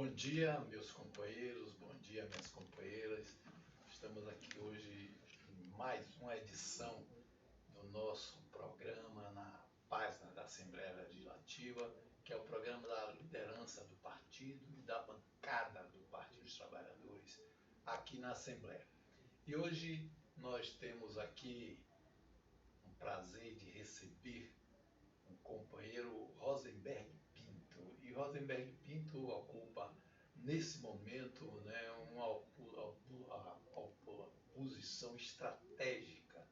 Bom dia, meus companheiros, bom dia, minhas companheiras. Estamos aqui hoje em mais uma edição do nosso programa na página da Assembleia Legislativa, que é o programa da liderança do partido e da bancada do Partido dos Trabalhadores aqui na Assembleia. E hoje nós temos aqui o prazer de receber o companheiro Rosenberg Pinto. E Rosenberg Pinto ocupa, nesse momento, uma posição estratégica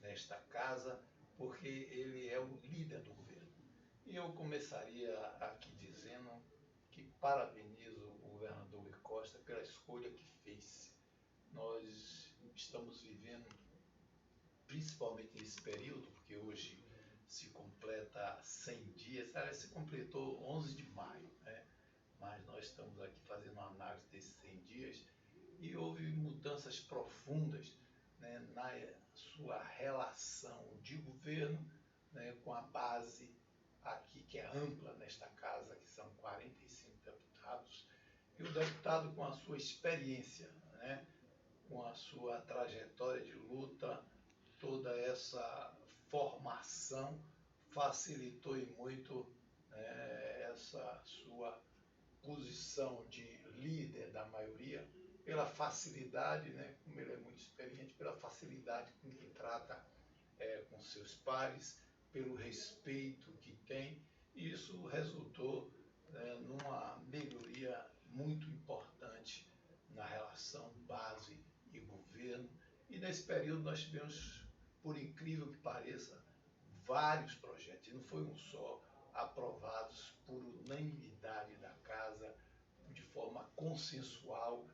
nesta casa, porque ele é o líder do governo. E eu começaria aqui dizendo que parabenizo o governador Rui Costa pela escolha que fez. Nós estamos vivendo, principalmente nesse período, porque hoje se completa 100 dias, se completou 11 de maio, né? Mas nós estamos aqui fazendo uma análise desses 100 dias e houve mudanças profundas, né, na sua relação de governo, né, com a base aqui, que é ampla nesta casa, que são 45 deputados, e o deputado com a sua experiência, né, com a sua trajetória de luta, toda essa formação facilitou e muito essa sua posição de líder da maioria, pela facilidade, né, como ele é muito experiente, pela facilidade com que trata com seus pares, pelo respeito que tem, e isso resultou numa melhoria muito importante na relação base e governo. E nesse período nós tivemos, por incrível que pareça, vários projetos, e não foi um só, aprovados por unanimidade da Casa, de forma consensual,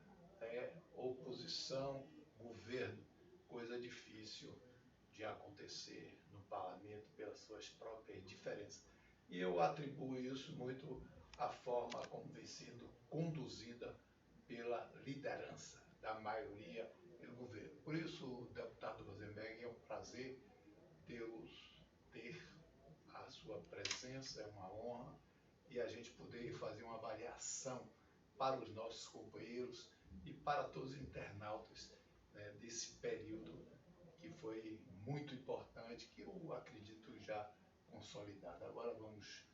oposição, governo, coisa difícil de acontecer no parlamento pelas suas próprias diferenças. E eu atribuo isso muito à forma como vem sendo conduzida pela liderança da maioria do governo. Por isso, deputado Rosenberg, é um prazer ter a sua presença, é uma honra, e a gente poder fazer uma avaliação para os nossos companheiros e para todos os internautas, né, desse período que foi muito importante, que eu acredito já consolidado. Agora vamos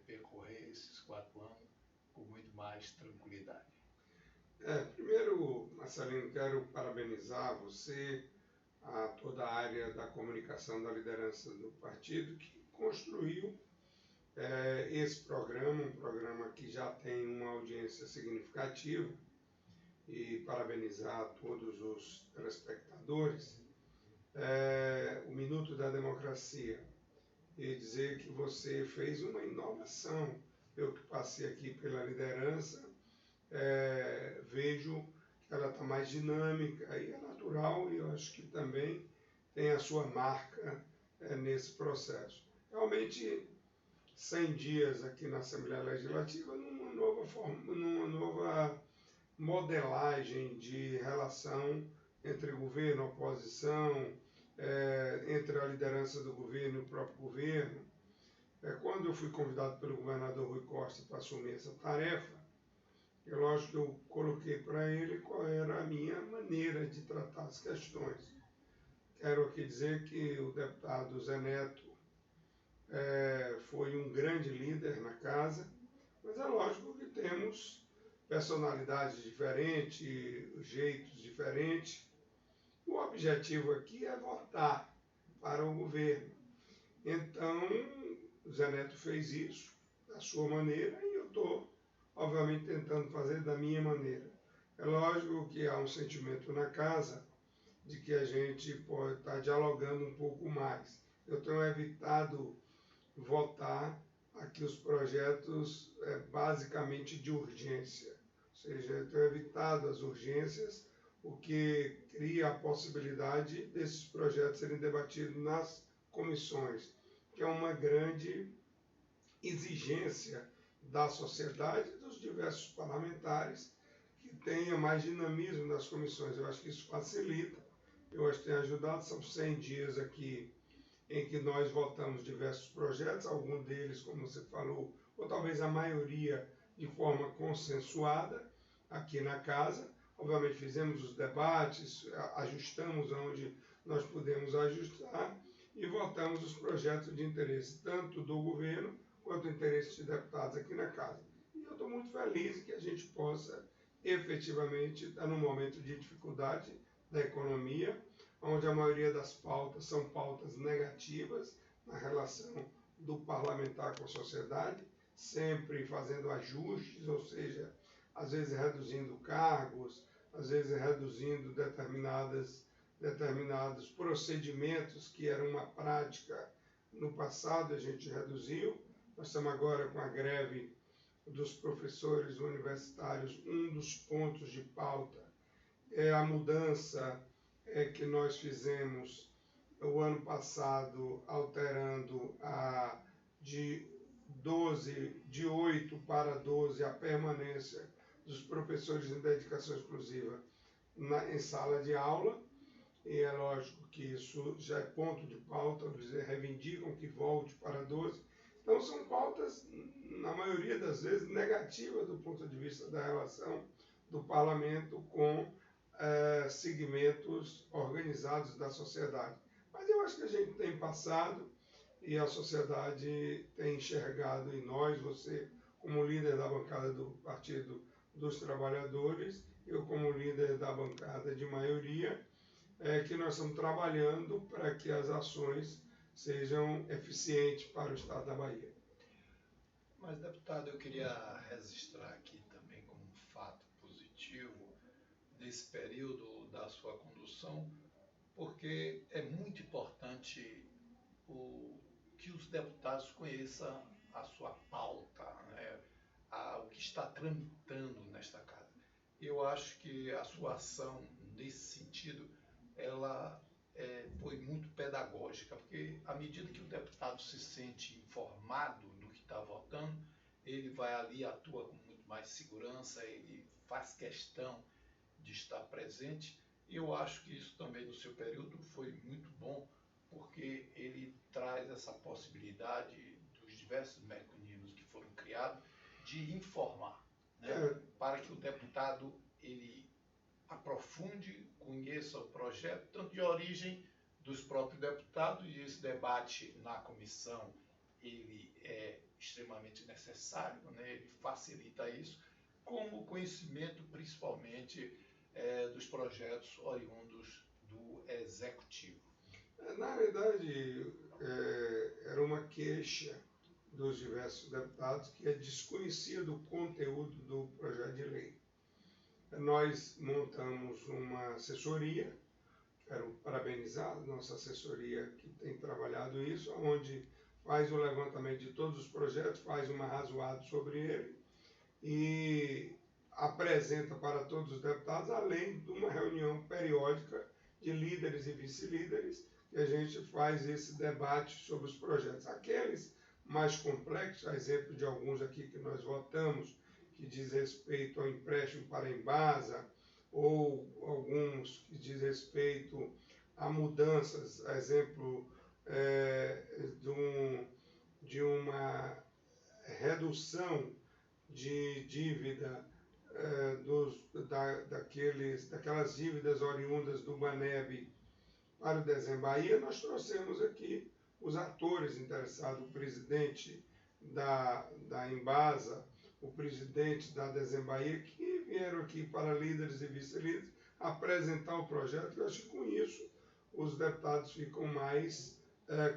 percorrer esses 4 anos com muito mais tranquilidade. Primeiro, Marcelino, quero parabenizar você, a toda a área da comunicação da liderança do partido, que construiu esse programa, um programa que já tem uma audiência significativa, e parabenizar todos os telespectadores. O Minuto da Democracia, e dizer que você fez uma inovação. Eu que passei aqui pela liderança, vejo que ela está mais dinâmica e é natural, e eu acho que também tem a sua marca nesse processo. Realmente, 100 dias aqui na Assembleia Legislativa, numa nova modelagem de relação entre governo, oposição, entre a liderança do governo e o próprio governo. Quando eu fui convidado pelo governador Rui Costa para assumir essa tarefa, lógico que eu coloquei para ele qual era a minha maneira de tratar as questões. Quero aqui dizer que o deputado Zé Neto foi um grande líder na casa, mas é lógico que temos personalidades diferentes, jeitos diferentes. O objetivo aqui é votar para o governo. Então, o Zé Neto fez isso da sua maneira e eu estou, obviamente, tentando fazer da minha maneira. É lógico que há um sentimento na casa de que a gente pode estar dialogando um pouco mais. Eu tenho evitado votar aqui os projetos basicamente de urgência. Ou seja, eu tenho evitado as urgências, o que cria a possibilidade desses projetos serem debatidos nas comissões, que é uma grande exigência da sociedade e dos diversos parlamentares, que tenha mais dinamismo nas comissões. Eu acho que isso facilita, eu acho que tem ajudado. São 100 dias aqui em que nós votamos diversos projetos, alguns deles, como você falou, ou talvez a maioria, de forma consensuada aqui na casa. Obviamente fizemos os debates, ajustamos onde nós podemos ajustar e votamos os projetos de interesse tanto do governo quanto interesse de deputados aqui na casa. E eu estou muito feliz que a gente possa efetivamente estar num momento de dificuldade da economia, onde a maioria das pautas são pautas negativas na relação do parlamentar com a sociedade, sempre fazendo ajustes, ou seja, às vezes reduzindo cargos, às vezes reduzindo determinados procedimentos que eram uma prática no passado, a gente reduziu. Nós estamos agora com a greve dos professores universitários. Um dos pontos de pauta é a mudança que nós fizemos o ano passado, alterando de 8 para 12 a permanência dos professores em dedicação exclusiva em sala de aula. E é lógico que isso já é ponto de pauta, eles reivindicam que volte para 12. Então são pautas, na maioria das vezes, negativas do ponto de vista da relação do parlamento com segmentos organizados da sociedade. Mas eu acho que a gente tem passado e a sociedade tem enxergado em nós, você como líder da bancada do Partido dos Trabalhadores, eu como líder da bancada de maioria, que nós estamos trabalhando para que as ações sejam eficientes para o Estado da Bahia. Mas, deputado, eu queria registrar aqui também como um fato positivo nesse período da sua condução, porque é muito importante que os deputados conheçam a sua pauta, né? O que está tramitando nesta casa. Eu acho que a sua ação nesse sentido, ela foi muito pedagógica, porque à medida que o deputado se sente informado do que está votando, ele vai ali, atua com muito mais segurança, ele faz questão de estar presente. Eu acho que isso também no seu período foi muito bom, porque ele traz essa possibilidade dos diversos mecanismos que foram criados de informar, né? Para que o deputado ele aprofunde, conheça o projeto, tanto de origem dos próprios deputados, e esse debate na comissão ele é extremamente necessário, né? Ele facilita isso, como o conhecimento principalmente dos projetos oriundos do Executivo. Na realidade, era uma queixa dos diversos deputados que é desconhecido o conteúdo do projeto de lei. Nós montamos uma assessoria, quero parabenizar a nossa assessoria que tem trabalhado isso, onde faz o levantamento de todos os projetos, faz um arrazoado sobre ele e apresenta para todos os deputados, além de uma reunião periódica de líderes e vice-líderes, que a gente faz esse debate sobre os projetos. Aqueles mais complexos, a exemplo de alguns aqui que nós votamos, que diz respeito ao empréstimo para a Embasa, ou alguns que diz respeito a mudanças, a exemplo de uma redução de dívida daquelas dívidas oriundas do Baneb para o Desembaía. Nós trouxemos aqui os atores interessados, o presidente da Embasa, o presidente da Desembaía, que vieram aqui para líderes e vice-líderes apresentar o projeto. Eu acho que com isso os deputados ficam mais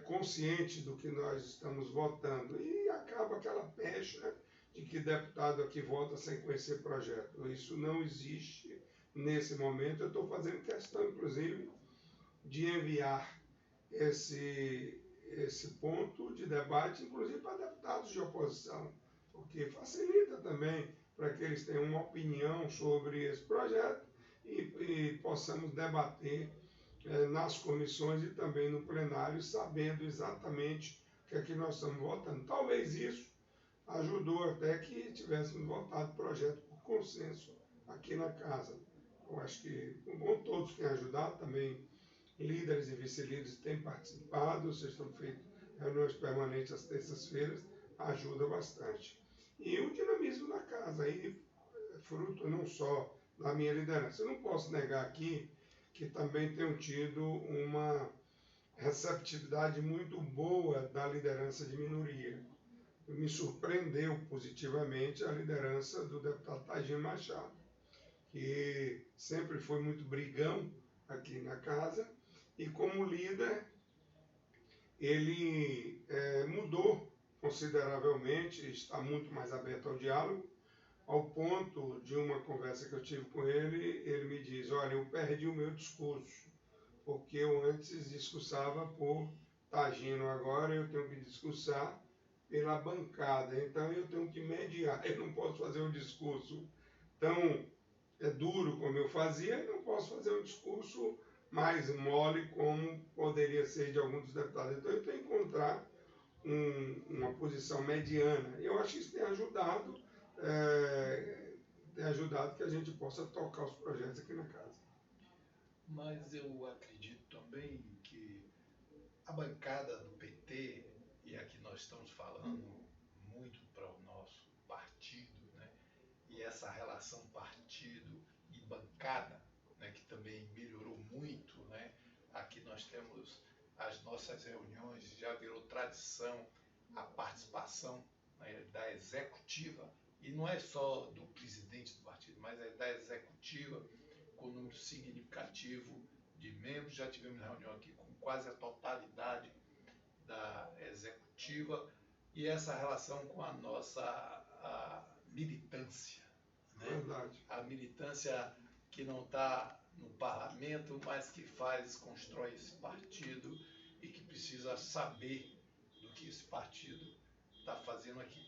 conscientes do que nós estamos votando. E acaba aquela pecha de que deputado aqui vota sem conhecer projeto. Isso não existe nesse momento. Eu estou fazendo questão, inclusive, de enviar esse ponto de debate, inclusive para deputados de oposição, porque facilita também para que eles tenham uma opinião sobre esse projeto e possamos debater nas comissões e também no plenário, sabendo exatamente o que é que nós estamos votando. Talvez isso ajudou até que tivéssemos votado o projeto por consenso aqui na casa. Eu acho que, bom, todos têm ajudado, também líderes e vice-líderes têm participado, vocês estão feito reuniões permanentes às terças-feiras, ajuda bastante. e o dinamismo da casa, aí fruto não só da minha liderança. Eu não posso negar aqui que também tenho tido uma receptividade muito boa da liderança de minoria. Me surpreendeu positivamente a liderança do deputado Tagino Machado, que sempre foi muito brigão aqui na casa, e como líder ele mudou consideravelmente, está muito mais aberto ao diálogo, ao ponto de uma conversa que eu tive com ele, ele me diz, olha, eu perdi o meu discurso, porque eu antes discursava por Tagino, agora eu tenho que discursar pela bancada, então eu tenho que mediar, eu não posso fazer um discurso tão duro como eu fazia, e não posso fazer um discurso mais mole como poderia ser de alguns dos deputados. Então eu tenho que encontrar uma posição mediana. Eu acho que isso tem ajudado que a gente possa tocar os projetos aqui na casa. Mas eu acredito também que a bancada do PT, e aqui nós estamos falando muito para o nosso partido, né? E essa relação partido e bancada, né, que também melhorou muito, né? Aqui nós temos as nossas reuniões, já virou tradição a participação, né, da executiva, e não é só do presidente do partido, mas é da executiva, com um número significativo de membros. Já tivemos reunião aqui com quase a totalidade da executiva, e essa relação com a nossa militância, né? Verdade. A militância que não está no parlamento, mas que constrói esse partido e que precisa saber do que esse partido está fazendo aqui.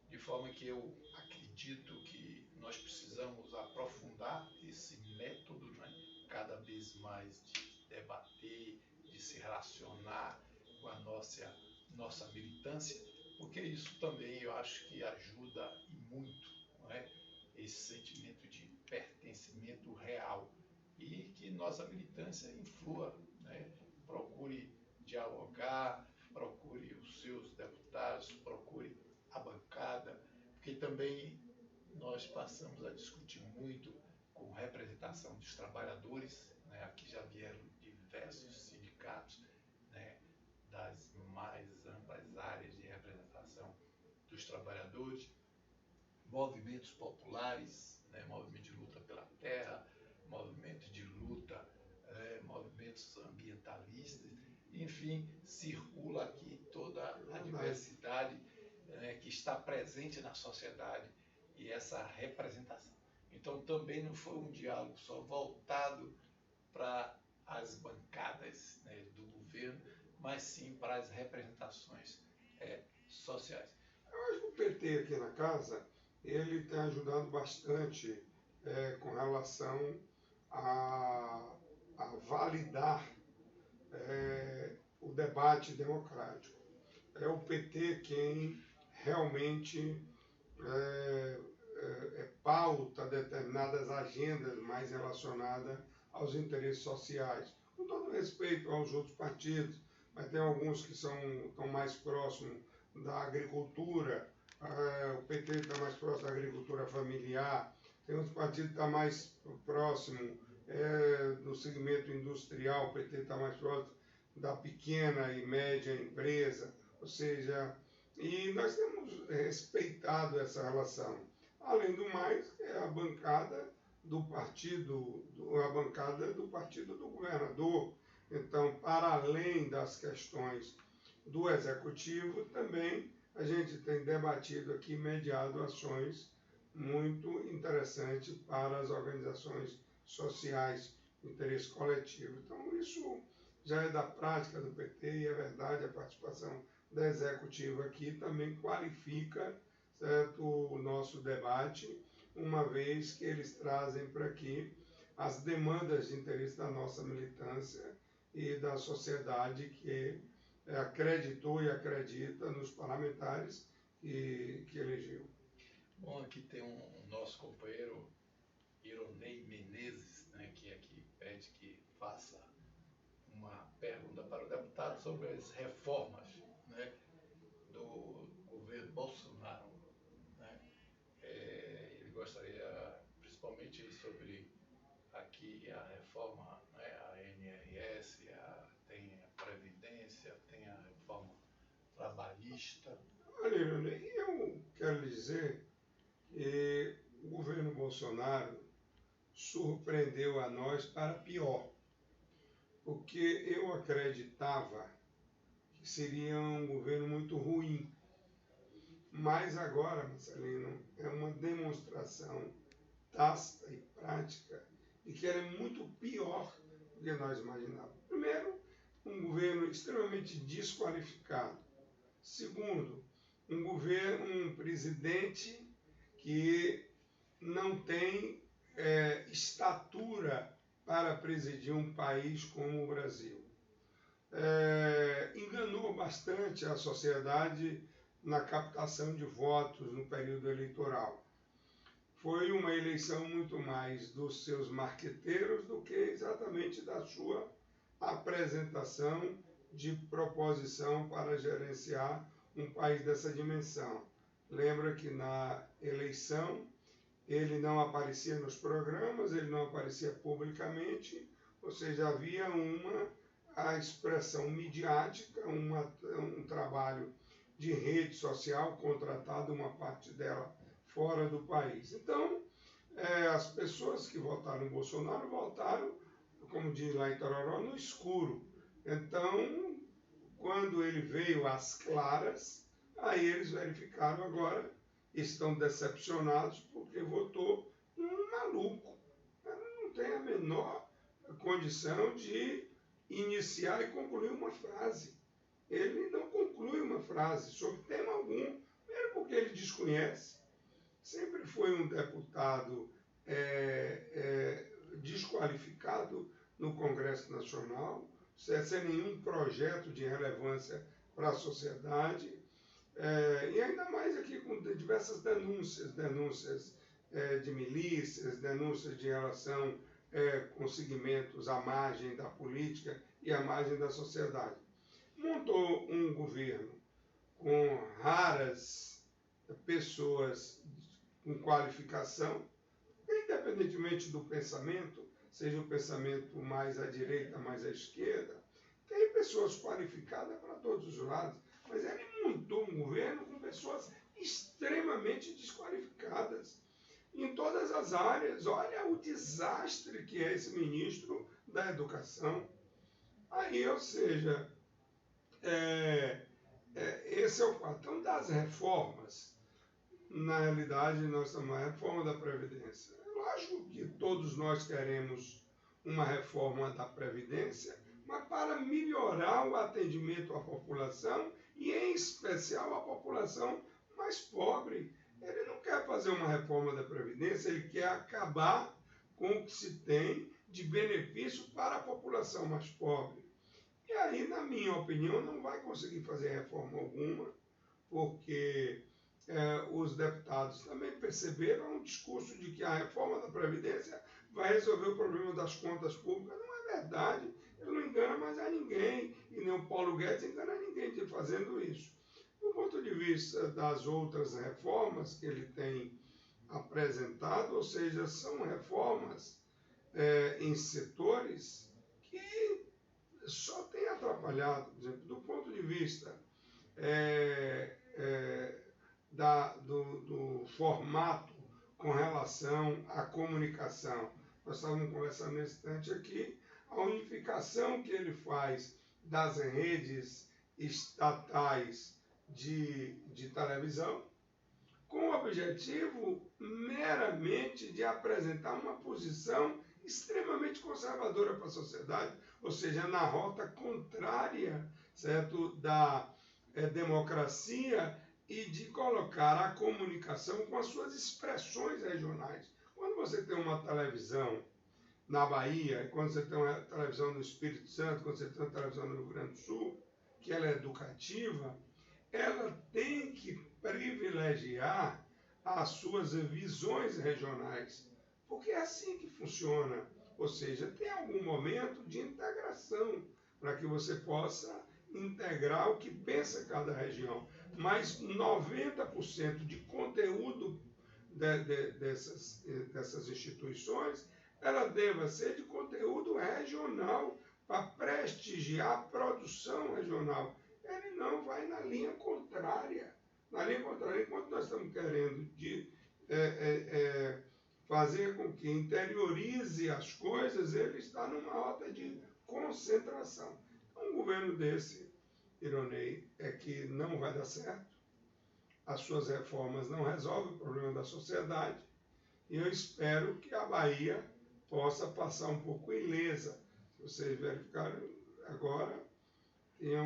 De forma que eu acredito que nós precisamos aprofundar esse método, né? Cada vez mais de debater, de se relacionar com a nossa militância, porque isso também eu acho que ajuda e muito, não é? Esse sentimento de pertencimento real, e que nossa militância influa, né? Procure dialogar, procure os seus deputados, procure a bancada, porque também nós passamos a discutir muito com representação dos trabalhadores, né? Aqui já vieram diversos sindicatos, né, das mais amplas áreas de representação dos trabalhadores, movimentos populares, né, movimento de luta pela terra, movimento de luta, movimentos ambientalistas, enfim, circula aqui toda a diversidade, que está presente na sociedade, e essa representação. Então também não foi um diálogo só voltado para as bancadas, né, do governo, mas sim para as representações sociais. Eu acho que o PT aqui na casa, ele tem ajudado bastante com relação a validar o debate democrático. É o PT quem realmente pauta determinadas agendas mais relacionadas aos interesses sociais. Com todo respeito aos outros partidos, mas tem alguns que estão mais próximos da agricultura, o PT está mais próximo da agricultura familiar, tem outros partidos que estão mais próximo do segmento industrial, o PT está mais próximo da pequena e média empresa, ou seja, e nós temos respeitado essa relação. Além do mais, é a bancada do partido, a bancada do partido do governador. Então, para além das questões do executivo, também a gente tem debatido aqui, mediado ações muito interessantes para as organizações sociais de interesse coletivo. Então, isso já é da prática do PT, e é verdade, a participação da executiva aqui também qualifica, certo, o nosso debate, uma vez que eles trazem para aqui as demandas de interesse da nossa militância e da sociedade que acreditou e acredita nos parlamentares que elegeu. Bom, aqui tem um nosso companheiro, Ironei Menezes, né, que aqui pede que faça uma pergunta para o deputado sobre as reformas, né, do governo Bolsonaro, né? que a reforma, né, a ANRS, tem a Previdência, tem a reforma trabalhista. Olha, eu quero lhe dizer que o governo Bolsonaro surpreendeu a nós para pior, porque eu acreditava que seria um governo muito ruim, mas agora, Marcelino, é uma demonstração tácita e prática de que ela é muito pior do que nós imaginávamos. Primeiro, um governo extremamente desqualificado. Segundo, um presidente que não tem estatura para presidir um país como o Brasil. Enganou bastante a sociedade na captação de votos no período eleitoral. Foi uma eleição muito mais dos seus marqueteiros do que exatamente da sua apresentação de proposição para gerenciar um país dessa dimensão. Lembra que na eleição ele não aparecia nos programas, ele não aparecia publicamente, ou seja, havia a expressão midiática, um trabalho de rede social contratado, uma parte dela fora do país. Então, as pessoas que votaram no Bolsonaro votaram, como diz lá em Tororó, no escuro. Então, quando ele veio às claras, aí eles verificaram agora, estão decepcionados porque votou um maluco. Ele não tem a menor condição de iniciar e concluir uma frase. Ele não conclui uma frase sobre tema algum, mesmo porque ele desconhece. Sempre foi um deputado desqualificado no Congresso Nacional, sem nenhum projeto de relevância para a sociedade, e ainda mais aqui com diversas denúncias de milícias, denúncias de relação com segmentos à margem da política e à margem da sociedade. Montou um governo com raras pessoas com qualificação, independentemente do pensamento, seja o pensamento mais à direita, mais à esquerda, tem pessoas qualificadas para todos os lados, mas ele montou um governo com pessoas extremamente desqualificadas em todas as áreas. Olha o desastre que é esse ministro da Educação. Aí, ou seja, esse é o quadro. Então, das reformas, na realidade, nós estamos na reforma da Previdência. Lógico que todos nós queremos uma reforma da Previdência, mas para melhorar o atendimento à população e, em especial, à população mais pobre. Ele não quer fazer uma reforma da Previdência, ele quer acabar com o que se tem de benefício para a população mais pobre. E aí, na minha opinião, não vai conseguir fazer reforma alguma, porque os deputados também perceberam um discurso de que a reforma da Previdência vai resolver o problema das contas públicas. Não é verdade. Ele não engana mais a ninguém, e nem o Paulo Guedes engana ninguém fazendo isso. Do ponto de vista das outras reformas que ele tem apresentado, ou seja, são reformas em setores que só têm atrapalhado. Por exemplo, do ponto de vista do formato com relação à comunicação. Nós estávamos conversando nesse instante aqui, a unificação que ele faz das redes estatais de televisão, com o objetivo meramente de apresentar uma posição extremamente conservadora para a sociedade, ou seja, na rota contrária, certo, da democracia e de colocar a comunicação com as suas expressões regionais. Quando você tem uma televisão na Bahia, quando você tem uma televisão no Espírito Santo, quando você tem uma televisão no Rio Grande do Sul, que ela é educativa, ela tem que privilegiar as suas visões regionais, porque é assim que funciona. Ou seja, tem algum momento de integração para que você possa integrar o que pensa cada região. Mas 90% de conteúdo dessas instituições, ela deva ser de conteúdo conteúdo regional para prestigiar a produção regional. Ele não vai na linha contrária. Na linha contrária, enquanto nós estamos querendo fazer com que interiorize as coisas, ele está numa rota de concentração. Um governo desse, Ironei, é que não vai dar certo. As suas reformas não resolvem o problema da sociedade. E eu espero que a Bahia possa passar um pouco ilesa. Se vocês verificaram agora, tem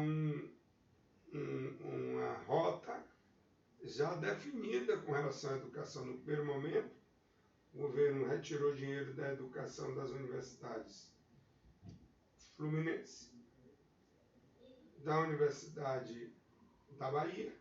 uma rota já definida com relação à educação. No primeiro momento, o governo retirou dinheiro da educação das universidades fluminense, da Universidade da Bahia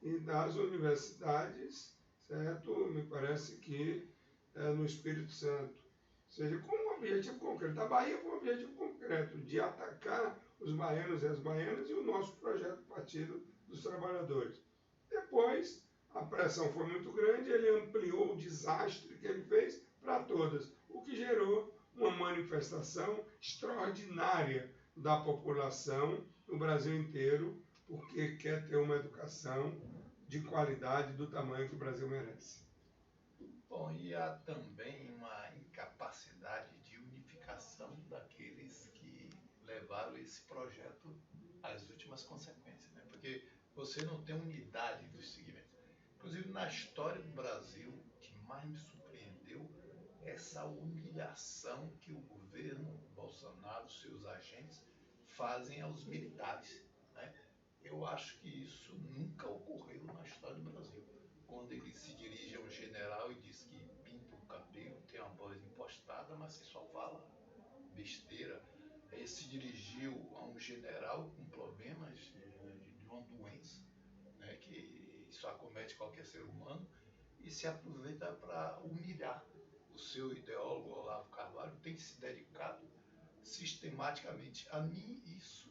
e das universidades, certo? Me parece que no Espírito Santo. Ou seja, com um objetivo concreto. A Bahia com um objetivo concreto de atacar os baianos e as baianas e o nosso projeto Partido dos Trabalhadores. Depois, a pressão foi muito grande, ele ampliou o desastre que ele fez para todas, o que gerou uma manifestação extraordinária da população no Brasil inteiro, porque quer ter uma educação de qualidade do tamanho que o Brasil merece. Bom, e há também uma incapacidade de unificação daqueles que levaram esse projeto às últimas consequências, né? Porque você não tem unidade dos segmentos. Inclusive, na história do Brasil, o que mais me surpreendeu é essa humilhação que o governo Bolsonaro, seus agentes, fazem aos militares, né? Eu acho que isso nunca ocorreu na história do Brasil. Quando ele se dirige a um general e diz que pinta o cabelo, tem uma voz impostada, mas que só fala besteira. Ele se dirigiu a um general com problemas de uma doença, né, que isso acomete qualquer ser humano, e se aproveita para humilhar o seu ideólogo Olavo Carvalho, tem se dedicado sistematicamente. A mim isso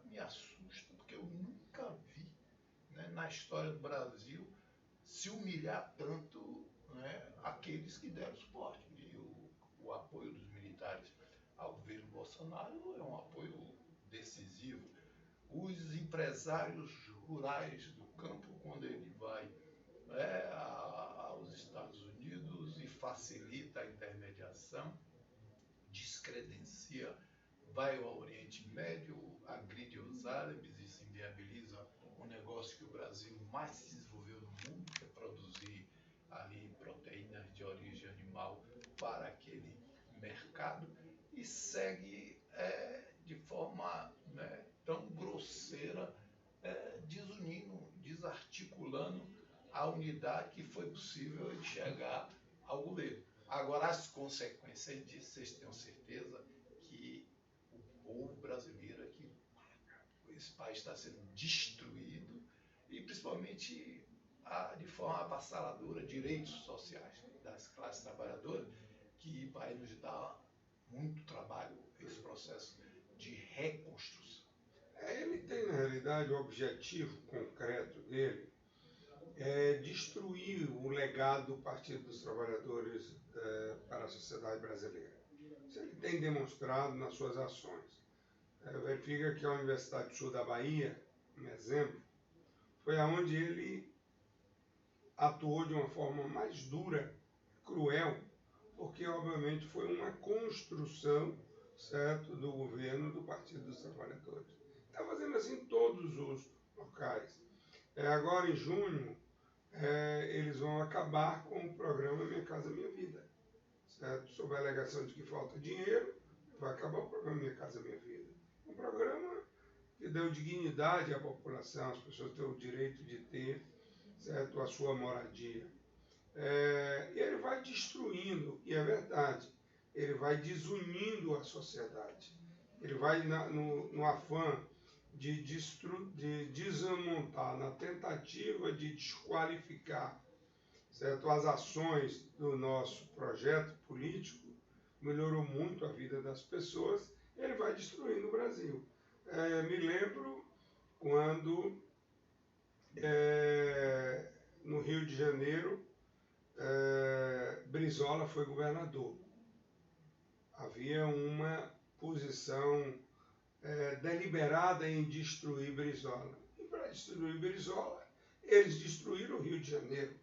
me assusta, porque eu nunca vi, né, na história do Brasil se humilhar tanto, né, aqueles que deram suporte. E o apoio dos militares ao governo Bolsonaro é um apoio decisivo. Os empresários rurais do campo, quando ele vai aos Estados Unidos e facilita a intermediação, descredencia, vai ao Oriente Médio, agride os árabes e se inviabiliza um negócio que o Brasil mais se desenvolveu no mundo, que é produzir ali proteínas de origem animal para aquele mercado, e segue de forma, né, tão grosseira, desunindo, desarticulando a unidade que foi possível de chegar ao governo. Agora, as consequências disso, vocês tenham certeza que o povo brasileiro aqui, esse país está sendo destruído, e principalmente de forma avassaladora, direitos sociais das classes trabalhadoras, que vai nos dar muito trabalho esse processo de reconstrução. Ele tem, na realidade, o objetivo concreto dele é destruir o legado do Partido dos Trabalhadores para a sociedade brasileira. Isso ele tem demonstrado nas suas ações. Verifica que a Universidade do Sul da Bahia, um exemplo, foi aonde ele atuou de uma forma mais dura, cruel, porque obviamente foi uma construção, certo, do governo do Partido dos Trabalhadores. Está fazendo assim em todos os locais. Agora em junho, eles vão acabar com o programa Minha Casa Minha Vida, certo? Sob a alegação de que falta dinheiro, vai acabar o programa Minha Casa Minha Vida. Um programa que deu dignidade à população, as pessoas têm o direito de ter, certo, a sua moradia. E ele vai destruindo, e é verdade, ele vai desunindo a sociedade. Ele vai no afã de desmontar, na tentativa de desqualificar, certo, as ações do nosso projeto político, melhorou muito a vida das pessoas, ele vai destruindo o Brasil. Me lembro quando, no Rio de Janeiro, Brizola foi governador. havia uma posição deliberada em destruir Brizola. E para destruir Brizola, eles destruíram o Rio de Janeiro.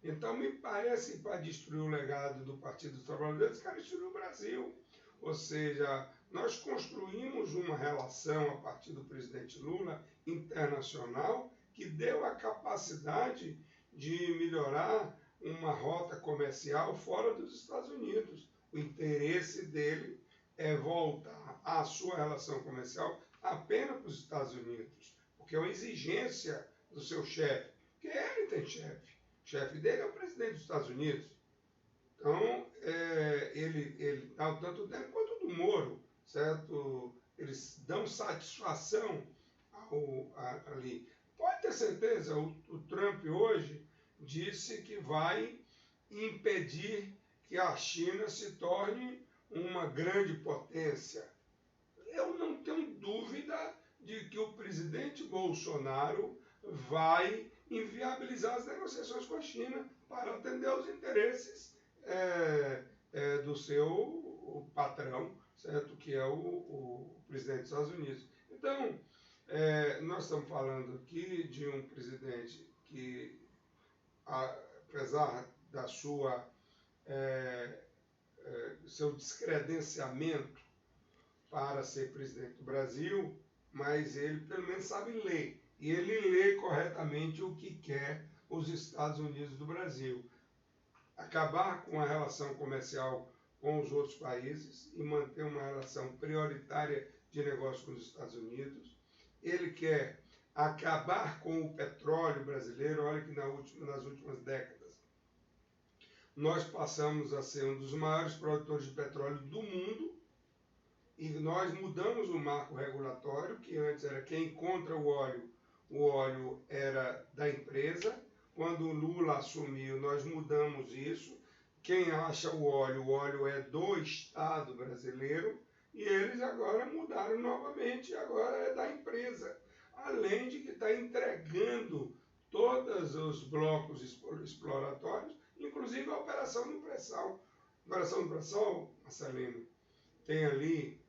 Então, me parece que para destruir o legado do Partido dos Trabalhadores, eles querem destruir o Brasil. Ou seja, nós construímos uma relação, a partir do presidente Lula, internacional, que deu a capacidade de melhorar uma rota comercial fora dos Estados Unidos. O interesse dele é voltar a sua relação comercial apenas para os Estados Unidos, porque é uma exigência do seu chefe, porque ele tem chefe. O chefe dele é o presidente dos Estados Unidos. Então, ele tanto dele quanto do Moro, certo? Eles dão satisfação ali. Pode ter certeza, o Trump hoje disse que vai impedir que a China se torne uma grande potência. Eu não tenho dúvida de que o presidente Bolsonaro vai inviabilizar as negociações com a China para atender aos interesses do seu patrão, certo? Que é o presidente dos Estados Unidos. Então, nós estamos falando aqui de um presidente que, apesar da seu descredenciamento para ser presidente do Brasil, mas ele pelo menos sabe ler. E ele lê corretamente o que quer os Estados Unidos do Brasil. Acabar com a relação comercial com os outros países e manter uma relação prioritária de negócio com os Estados Unidos. Ele quer acabar com o petróleo brasileiro. Olha que nas últimas décadas nós passamos a ser um dos maiores produtores de petróleo do mundo e nós mudamos o marco regulatório, que antes era quem encontra o óleo era da empresa. Quando o Lula assumiu, nós mudamos isso. Quem acha o óleo é do Estado brasileiro, e eles agora mudaram novamente, agora é da empresa. Além de que está entregando todos os blocos exploratórios, inclusive a operação do pré-sal. A operação do pré-sal, Marcelino, tem ali,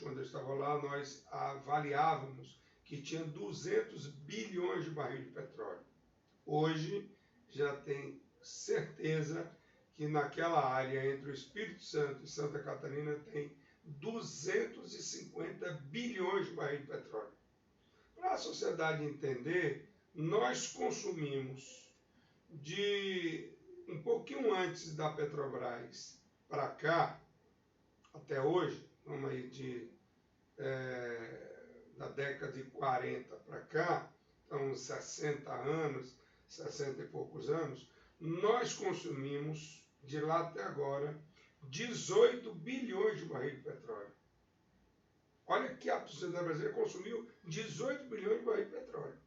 quando eu estava lá, nós avaliávamos que tinha 200 bilhões de barris de petróleo. Hoje já tem certeza que naquela área entre o Espírito Santo e Santa Catarina tem 250 bilhões de barris de petróleo. Para a sociedade entender, nós consumimos de um pouquinho antes da Petrobras para cá, até hoje, vamos aí da década de 40 para cá, então 60 anos, 60 e poucos anos, nós consumimos, de lá até agora, 18 bilhões de barris de petróleo. Olha que a sociedade brasileira consumiu 18 bilhões de barris de petróleo.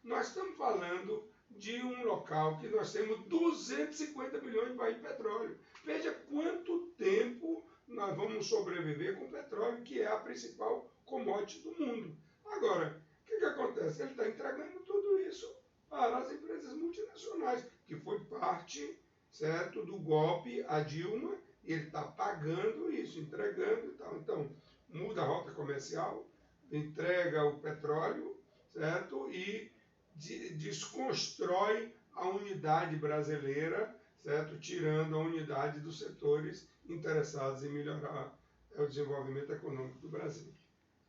Nós estamos falando de um local que nós temos 250 bilhões de barris de petróleo. Veja quanto tempo nós vamos sobreviver com petróleo, que é a principal commodity do mundo. Agora, o que acontece? Ele está entregando tudo isso para as empresas multinacionais, que foi parte, certo, do golpe a Dilma, e ele está pagando isso, entregando e tal. Então, muda a rota comercial, entrega o petróleo, certo, e desconstrói a unidade brasileira, certo, tirando a unidade dos setores interessados em melhorar o desenvolvimento econômico do Brasil.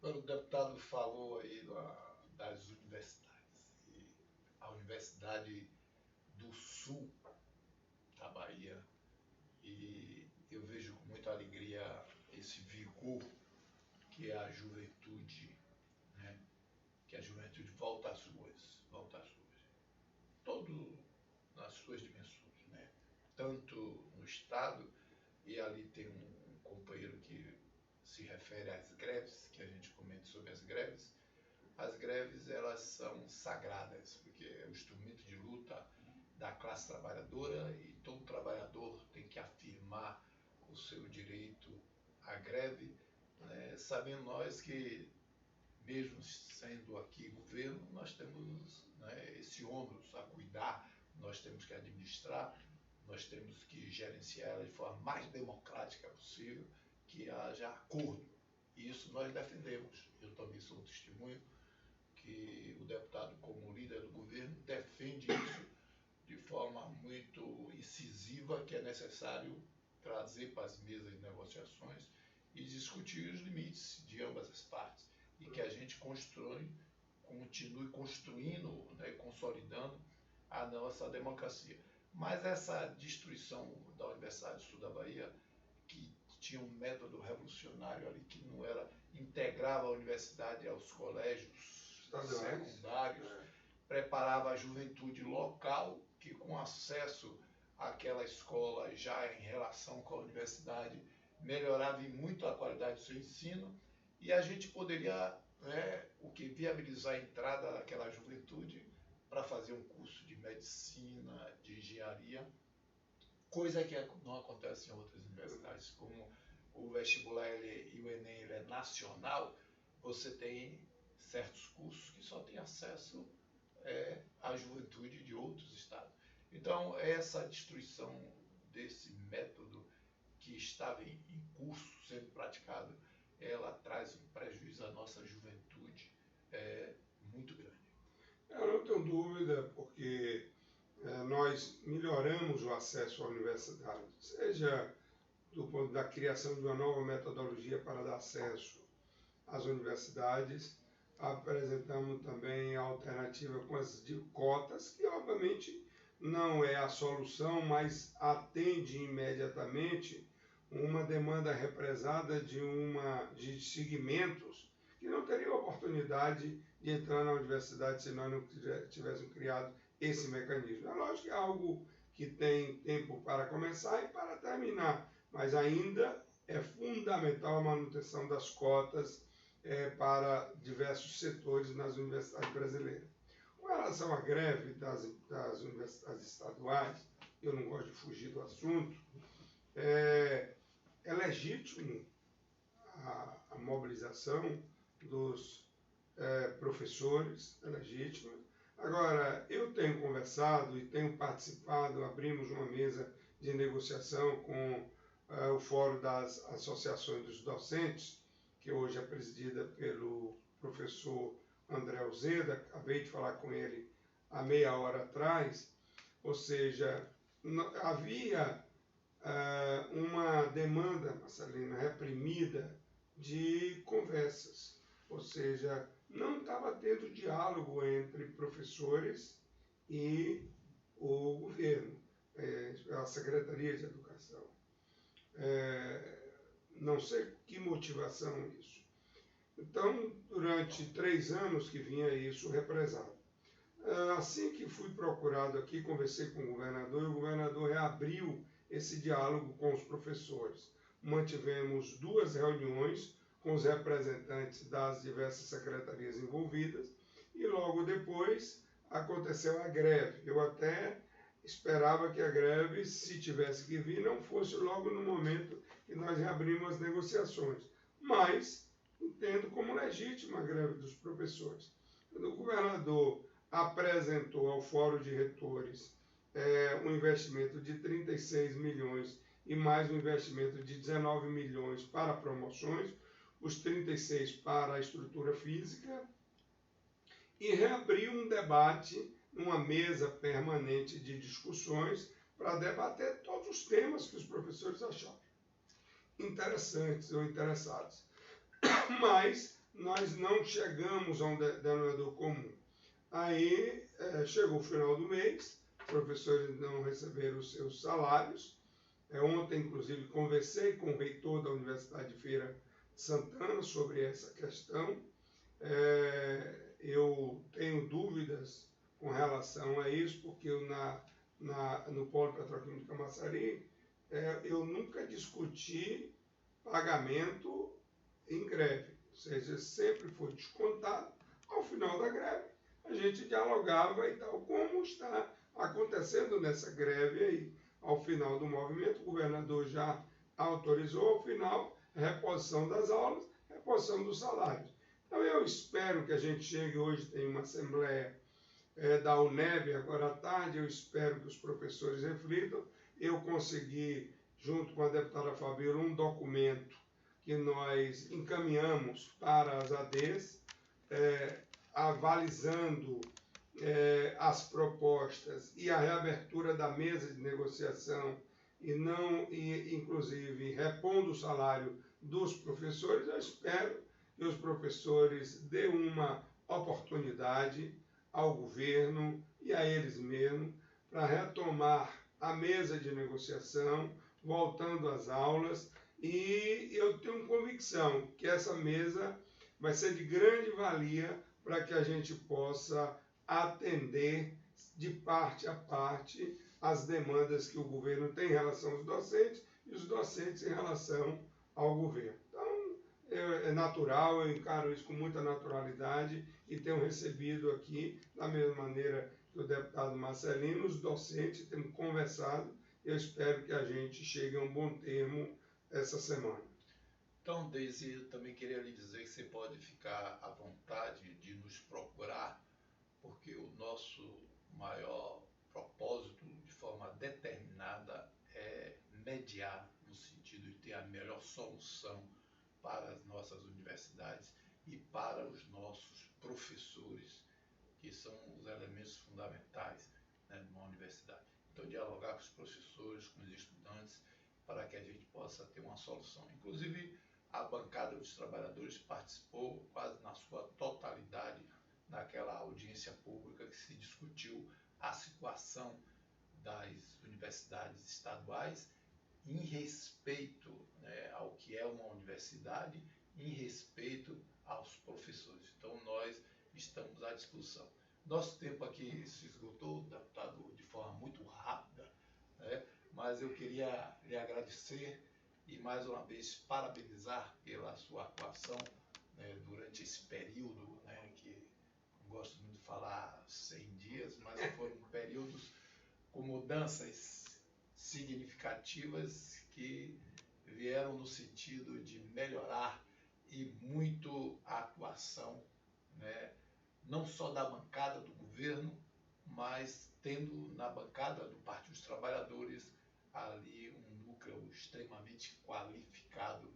O deputado falou aí das universidades. E a Universidade do Sul da Bahia, e eu vejo com muita alegria esse vigor que é a juventude, né? Que a juventude volta às ruas, todo nas suas dimensões, né? Tanto no Estado, e ali tem um companheiro que se refere às greves, que a gente comenta sobre as greves. As greves, elas são sagradas, porque é o instrumento de luta da classe trabalhadora, e todo trabalhador tem que afirmar o seu direito à greve, né? Sabendo nós que, mesmo sendo aqui governo, nós temos, né, esse ônus a cuidar, nós temos que administrar, nós temos que gerenciar ela de forma mais democrática possível, que haja acordo. E isso nós defendemos. Eu também sou um testemunho que o deputado, como líder do governo, defende isso de forma muito incisiva, que é necessário trazer para as mesas de negociações e discutir os limites de ambas as partes. E que a gente continue construindo, né, consolidando a nossa democracia. Mas essa destruição da Universidade do Sul da Bahia, que tinha um método revolucionário ali, que não era, integrava a universidade aos colégios secundários, preparava a juventude local, que com acesso àquela escola já em relação com a universidade, melhorava em muito a qualidade do seu ensino, e a gente poderia, o que viabilizar a entrada daquela juventude para fazer um curso de medicina, de engenharia, coisa que não acontece em outras universidades. Como o vestibular e o Enem ele é nacional, você tem certos cursos que só tem acesso à juventude de outros estados. Então, essa destruição desse método que estava em curso sendo praticado, ela traz um prejuízo à nossa juventude muito grande. Eu não tenho dúvida, porque nós melhoramos o acesso à universidade, seja do ponto da criação de uma nova metodologia para dar acesso às universidades, apresentamos também a alternativa com as de cotas, que obviamente não é a solução, mas atende imediatamente uma demanda represada de segmentos que não teriam oportunidade de entrar na universidade se nós não tivéssemos criado esse mecanismo. É lógico que é algo que tem tempo para começar e para terminar, mas ainda é fundamental a manutenção das cotas para diversos setores nas universidades brasileiras. Com relação à greve das universidades estaduais, eu não gosto de fugir do assunto, é legítimo a mobilização dos professores, é legítima. Agora, eu tenho conversado e tenho participado, abrimos uma mesa de negociação com o Fórum das Associações dos Docentes, que hoje é presidida pelo professor André Uzeda, acabei de falar com ele há meia hora atrás, ou seja, havia uma demanda, Marcelina, reprimida de conversas, ou seja, não estava tendo diálogo entre professores e o governo, a Secretaria de Educação. Não sei que motivação isso. Então, durante 3 anos que vinha isso represado. Assim que fui procurado aqui, conversei com o governador, e o governador reabriu esse diálogo com os professores. Mantivemos 2 reuniões com os representantes das diversas secretarias envolvidas, e logo depois aconteceu a greve. Eu até esperava que a greve, se tivesse que vir, não fosse logo no momento que nós reabrimos as negociações. Mas entendo como legítima a greve dos professores. Quando o governador apresentou ao Fórum de Retores um investimento de 36 milhões e mais um investimento de 19 milhões para promoções, os 36 para a estrutura física, e reabriu um debate numa mesa permanente de discussões para debater todos os temas que os professores achavam interessantes ou interessados. Mas nós não chegamos a um denominador comum. Aí chegou o final do mês, os professores não receberam os seus salários. Ontem, inclusive, conversei com o reitor da Universidade de Feira de Santana sobre essa questão. Eu tenho dúvidas com relação a isso, porque eu no Polo Petroquímico Camaçari, eu nunca discuti pagamento em greve, ou seja, sempre foi descontado. Ao final da greve, a gente dialogava e tal, como está acontecendo nessa greve aí. Ao final do movimento, o governador já autorizou, ao final, reposição das aulas, reposição dos salários. Então eu espero que a gente chegue, hoje tem uma assembleia da UNEB agora à tarde, eu espero que os professores reflitam eu consegui, junto com a deputada Fabíola, um documento que nós encaminhamos para as ADs, avalizando as propostas e a reabertura da mesa de negociação e inclusive repondo o salário dos professores. Eu espero que os professores dêem uma oportunidade ao governo e a eles mesmos para retomar a mesa de negociação, voltando às aulas, e eu tenho convicção que essa mesa vai ser de grande valia para que a gente possa atender de parte a parte as demandas que o governo tem em relação aos docentes e os docentes em relação ao governo. Então, é natural, eu encaro isso com muita naturalidade e tenho recebido aqui, da mesma maneira que o deputado Marcelino, os docentes, temos conversado. Eu espero que a gente chegue a um bom termo essa semana. Então, Deise, eu também queria lhe dizer que você pode ficar à vontade de nos procurar, porque o nosso maior propósito, de forma determinada, é mediar no sentido de ter a melhor solução para as nossas universidades e para os nossos professores, que são os elementos fundamentais, né, de uma universidade. Então, dialogar com os professores, com os estudantes, para que a gente possa ter uma solução. Inclusive, a bancada dos trabalhadores participou quase na sua totalidade naquela audiência pública que se discutiu a situação das universidades estaduais em respeito, né, ao que é uma universidade, em respeito aos professores. Então, nós estamos à disposição. Nosso tempo aqui se esgotou, deputado, de forma muito rápida, né, mas eu queria lhe agradecer e, mais uma vez, parabenizar pela sua atuação, né, durante esse período, né, que gosto muito de falar 100 dias, mas foram períodos com mudanças significativas que vieram no sentido de melhorar e muito a atuação, né, não só da bancada do governo, mas tendo na bancada do Partido dos Trabalhadores ali um núcleo extremamente qualificado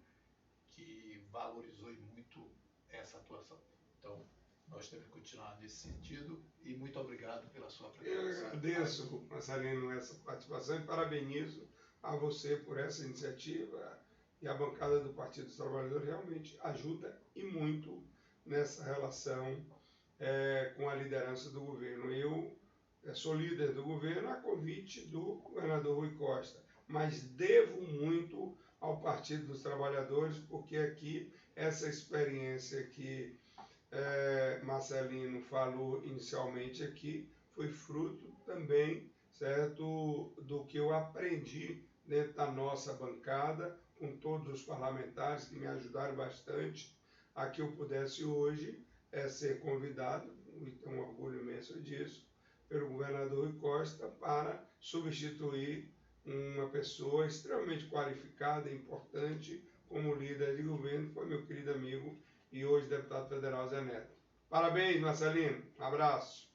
que valorizou muito essa atuação. Então, nós temos que continuar nesse sentido e muito obrigado pela sua presença. Eu agradeço, Marcelino, essa participação e parabenizo a você por essa iniciativa, e a bancada do Partido dos Trabalhadores realmente ajuda e muito nessa relação com a liderança do governo. Eu sou líder do governo a convite do governador Rui Costa, mas devo muito ao Partido dos Trabalhadores, porque aqui essa experiência que Marcelino falou inicialmente aqui foi fruto também, certo, do que eu aprendi dentro da nossa bancada, com todos os parlamentares que me ajudaram bastante a que eu pudesse hoje ser convidado, e tenho um orgulho imenso disso, pelo governador Rui Costa para substituir uma pessoa extremamente qualificada e importante como líder de governo, foi meu querido amigo e hoje deputado federal Zé Neto. Parabéns, Marcelino. Um abraço.